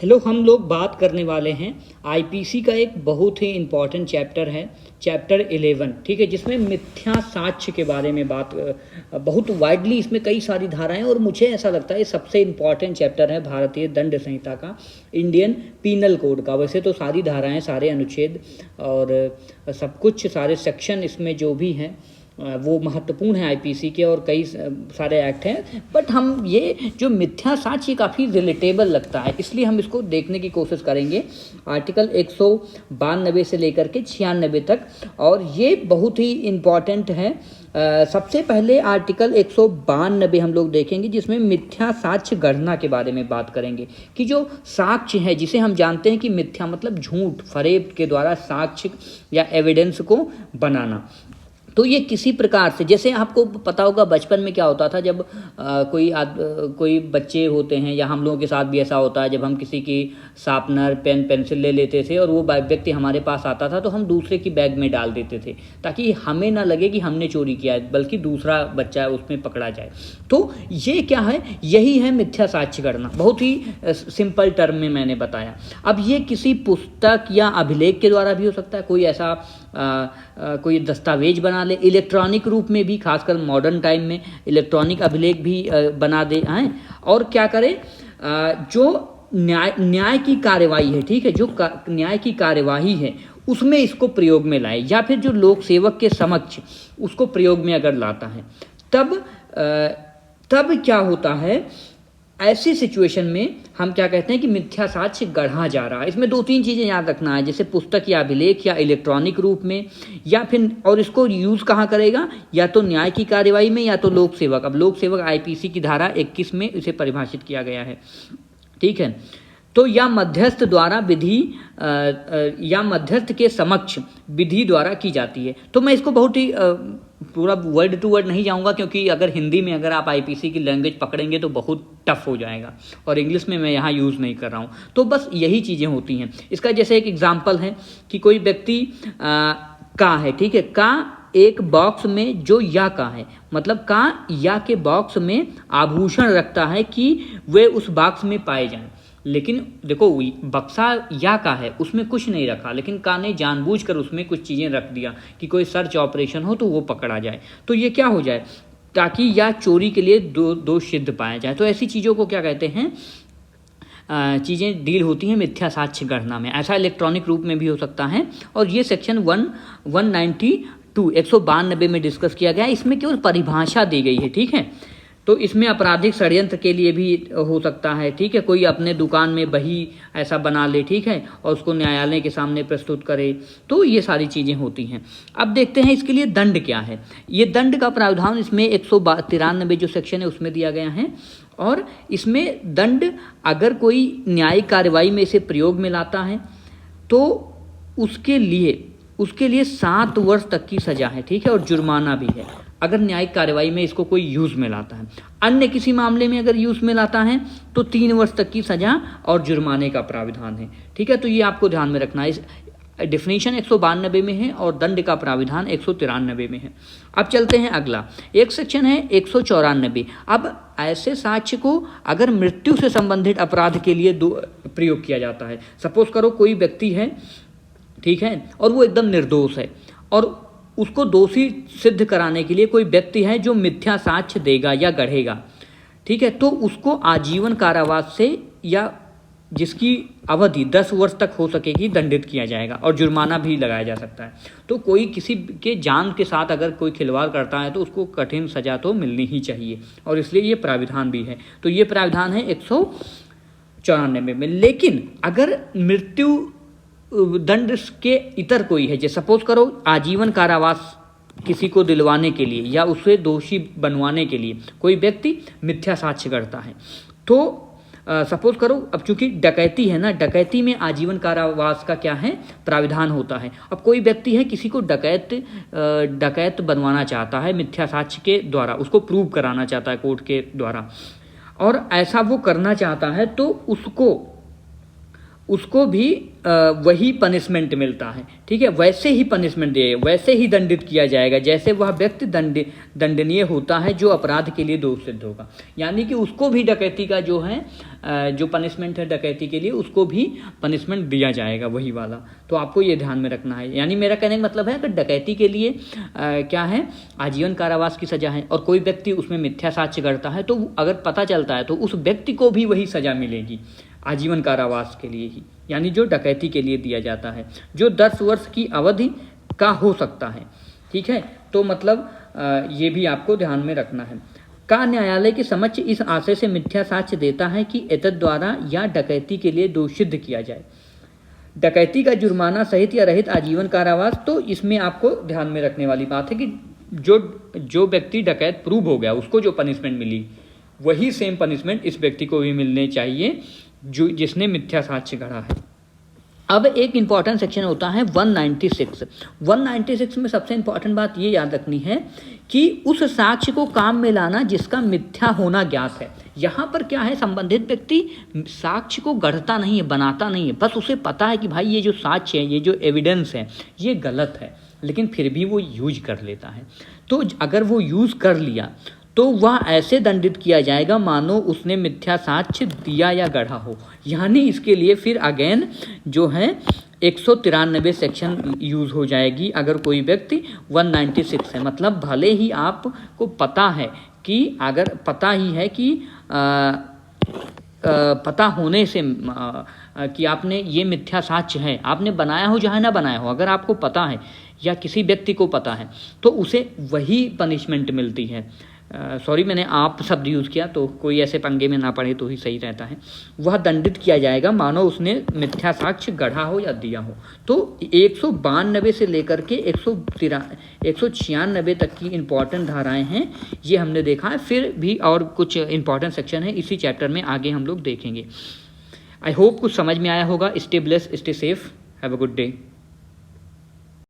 Hello, हम लोग बात करने वाले हैं आईपीसी का एक बहुत ही इम्पॉर्टेंट चैप्टर है, चैप्टर 11, ठीक है, जिसमें मिथ्या साक्ष्य के बारे में बात बहुत वाइडली, इसमें कई सारी धाराएं, और मुझे ऐसा लगता है ये सबसे इम्पॉर्टेंट चैप्टर है भारतीय दंड संहिता का, इंडियन पीनल कोड का। वैसे तो सारी धाराएं, सारे अनुच्छेद और सब कुछ, सारे सेक्शन इसमें जो भी हैं वो महत्वपूर्ण है आईपीसी के, और कई सारे एक्ट हैं, बट हम ये जो मिथ्या साक्ष्य काफ़ी रिलेटेबल लगता है, इसलिए हम इसको देखने की कोशिश करेंगे। आर्टिकल 192 से लेकर के 96 तक, और ये बहुत ही इम्पॉर्टेंट है। सबसे पहले आर्टिकल 192 हम लोग देखेंगे, जिसमें मिथ्या साक्ष्य गणना के बारे में बात करेंगे कि जो साक्ष्य है, जिसे हम जानते हैं कि मिथ्या मतलब झूठ, फरेब के द्वारा साक्ष्य या एविडेंस को बनाना। तो ये किसी प्रकार से, जैसे आपको पता होगा बचपन में क्या होता था, जब कोई बच्चे होते हैं, या हम लोगों के साथ भी ऐसा होता है, जब हम किसी की शार्पनर, पेन, पेंसिल ले लेते थे और वो व्यक्ति हमारे पास आता था, तो हम दूसरे की बैग में डाल देते थे ताकि हमें ना लगे कि हमने चोरी किया है, बल्कि दूसरा बच्चा है उसमें पकड़ा जाए। तो ये क्या है, यही है मिथ्या साक्ष्य करना। बहुत ही सिंपल टर्म में मैंने बताया। अब ये किसी पुस्तक या अभिलेख के द्वारा भी हो सकता है, कोई ऐसा कोई दस्तावेज बना ले, इलेक्ट्रॉनिक रूप में भी, खासकर मॉडर्न टाइम में इलेक्ट्रॉनिक अभिलेख भी बना दे हैं, और क्या करे, जो न्याय की कार्यवाही है, ठीक है, जो न्याय की कार्यवाही है उसमें इसको प्रयोग में लाए, या फिर जो लोक सेवक के समक्ष उसको प्रयोग में अगर लाता है, तब क्या होता है, ऐसी सिचुएशन में हम क्या कहते हैं कि मिथ्या साक्ष्य गढ़ा जा रहा है। इसमें दो तीन चीज़ें याद रखना है, जैसे पुस्तक या अभिलेख या इलेक्ट्रॉनिक रूप में, या फिर, और इसको यूज़ कहाँ करेगा, या तो न्याय की कार्यवाही में या तो लोक सेवक। अब लोक सेवक आईपीसी की धारा 21 में इसे परिभाषित किया गया है, ठीक है। तो या मध्यस्थ द्वारा विधि या मध्यस्थ के समक्ष विधि द्वारा की जाती है। तो मैं इसको बहुत ही पूरा वर्ड टू वर्ड नहीं जाऊंगा, क्योंकि अगर हिंदी में अगर आप आईपीसी की लैंग्वेज पकड़ेंगे तो बहुत टफ हो जाएगा, और इंग्लिश में मैं यहाँ यूज़ नहीं कर रहा हूँ। तो बस यही चीज़ें होती हैं। इसका जैसे एक एग्जाम्पल है कि कोई व्यक्ति का है, ठीक है, का एक बॉक्स में जो या का है, मतलब का या के बॉक्स में आभूषण रखता है कि वे उस बॉक्स में पाए जाएं। लेकिन देखो, बक्सा या का है, उसमें कुछ नहीं रखा, लेकिन का ने जानबूझकर उसमें कुछ चीज़ें रख दिया कि कोई सर्च ऑपरेशन हो तो वो पकड़ा जाए। तो ये क्या हो जाए, ताकि या चोरी के लिए दोष सिद्ध पाया जाए। तो ऐसी चीज़ों को क्या कहते हैं, चीज़ें डील होती हैं मिथ्या साक्ष्य गणना में। ऐसा इलेक्ट्रॉनिक रूप में भी हो सकता है, और ये सेक्शन 192 में डिस्कस किया गया है। इसमें केवल परिभाषा दी गई है, ठीक है। तो इसमें आपराधिक षड्यंत्र के लिए भी हो सकता है, ठीक है, कोई अपने दुकान में बही ऐसा बना ले, ठीक है, और उसको न्यायालय के सामने प्रस्तुत करे। तो ये सारी चीज़ें होती हैं। अब देखते हैं इसके लिए दंड क्या है। ये दंड का प्रावधान इसमें 193 जो सेक्शन है उसमें दिया गया है, और इसमें दंड अगर कोई न्यायिक कार्रवाई में इसे प्रयोग में लाता है तो उसके लिए 7 वर्ष तक की सजा है, ठीक है, और जुर्माना भी है अगर न्यायिक कार्रवाई में इसको कोई यूज़ में लाता है। अन्य किसी मामले में अगर यूज़ में लाता है तो 3 वर्ष तक की सजा और जुर्माने का प्राविधान है, ठीक है। तो ये आपको ध्यान में रखना है। इस डेफिनेशन 192 में है और दंड का प्राविधान 193 में है। अब चलते हैं अगला, एक सेक्शन है 194। अब ऐसे साक्ष्य को अगर मृत्यु से संबंधित अपराध के लिए प्रयोग किया जाता है। सपोज करो कोई व्यक्ति है, ठीक है, और वो एकदम निर्दोष है, और उसको दोषी सिद्ध कराने के लिए कोई व्यक्ति है जो मिथ्या साक्ष्य देगा या गढ़ेगा, ठीक है, तो उसको आजीवन कारावास से, या जिसकी अवधि 10 वर्ष तक हो सकेगी, दंडित किया जाएगा, और जुर्माना भी लगाया जा सकता है। तो कोई किसी के जान के साथ अगर कोई खिलवाड़ करता है तो उसको कठिन सजा तो मिलनी ही चाहिए, और इसलिए ये प्राविधान भी है। तो ये प्राविधान है 194 में। लेकिन अगर मृत्यु दंड के इतर कोई है, जैसे सपोज करो आजीवन कारावास किसी को दिलवाने के लिए या उसे दोषी बनवाने के लिए कोई व्यक्ति मिथ्या साक्ष्य करता है, तो सपोज करो, अब चूंकि डकैती है ना, डकैती में आजीवन कारावास का क्या है, प्राविधान होता है। अब कोई व्यक्ति है किसी को डकैत बनवाना चाहता है मिथ्या साक्ष्य के द्वारा, उसको प्रूव कराना चाहता है कोर्ट के द्वारा, और ऐसा वो करना चाहता है, तो उसको भी वही पनिशमेंट मिलता है, ठीक है, वैसे ही पनिशमेंट दिए, वैसे ही दंडित किया जाएगा जैसे वह व्यक्ति दंडनीय होता है जो अपराध के लिए दोष सिद्ध होगा। यानी कि उसको भी डकैती का जो है जो पनिशमेंट है डकैती के लिए, उसको भी पनिशमेंट दिया जाएगा वही वाला। तो आपको ये ध्यान में रखना है। यानी मेरा कहने का मतलब है, अगर डकैती के लिए क्या है, आजीवन कारावास की सज़ा है और कोई व्यक्ति उसमें मिथ्या साक्ष्य गढ़ता है, तो अगर पता चलता है तो उस व्यक्ति को भी वही सज़ा मिलेगी, आजीवन कारावास के लिए ही, यानी जो डकैती के लिए दिया जाता है, जो 10 वर्ष की अवधि का हो सकता है, ठीक है। तो मतलब ये भी आपको ध्यान में रखना है। का न्यायालय के समक्ष इस आशय से मिथ्या साक्ष्य देता है कि एतद् द्वारा या डकैती के लिए दोष सिद्ध किया जाए। डकैती का जुर्माना सहित या रहित आजीवन कारावास, तो इसमें आपको ध्यान में रखने वाली बात है कि जो व्यक्ति डकैत प्रूव हो गया उसको जो पनिशमेंट मिली वही सेम पनिशमेंट इस व्यक्ति को भी मिलने चाहिए जो जिसने मिथ्या साक्ष्य गढ़ा है। अब एक इंपॉर्टेंट सेक्शन होता है 196 में सबसे इंपॉर्टेंट बात ये याद रखनी है कि उस साक्ष्य को काम में लाना जिसका मिथ्या होना ज्ञात है। यहाँ पर क्या है, संबंधित व्यक्ति साक्ष्य को गढ़ता नहीं है, बनाता नहीं है, बस उसे पता है कि भाई ये जो साक्ष्य है, ये जो एविडेंस है, ये गलत है, लेकिन फिर भी वो यूज कर लेता है। तो अगर वो यूज कर लिया तो वह ऐसे दंडित किया जाएगा मानो उसने मिथ्या साक्ष्य दिया या गढ़ा हो। यानी इसके लिए फिर अगेन जो है 193 सेक्शन यूज़ हो जाएगी अगर कोई व्यक्ति 196 है। मतलब भले ही आपको पता है कि अगर पता ही है कि पता होने से कि आपने ये मिथ्या साक्ष्य है, आपने बनाया हो चाहे ना बनाया हो, अगर आपको पता है या किसी व्यक्ति को पता है तो उसे वही पनिशमेंट मिलती है। सॉरी मैंने आप शब्द यूज़ किया, तो कोई ऐसे पंगे में ना पड़े तो ही सही रहता है। वह दंडित किया जाएगा मानो उसने मिथ्या साक्ष्य गढ़ा हो या दिया हो। तो 192 से लेकर के 196 तक की इम्पॉर्टेंट धाराएं हैं, ये हमने देखा है। फिर भी और कुछ इम्पॉर्टेंट सेक्शन है इसी चैप्टर में, आगे हम लोग देखेंगे। आई होप कुछ समझ में आया होगा। Stay blessed, stay safe, have a good day.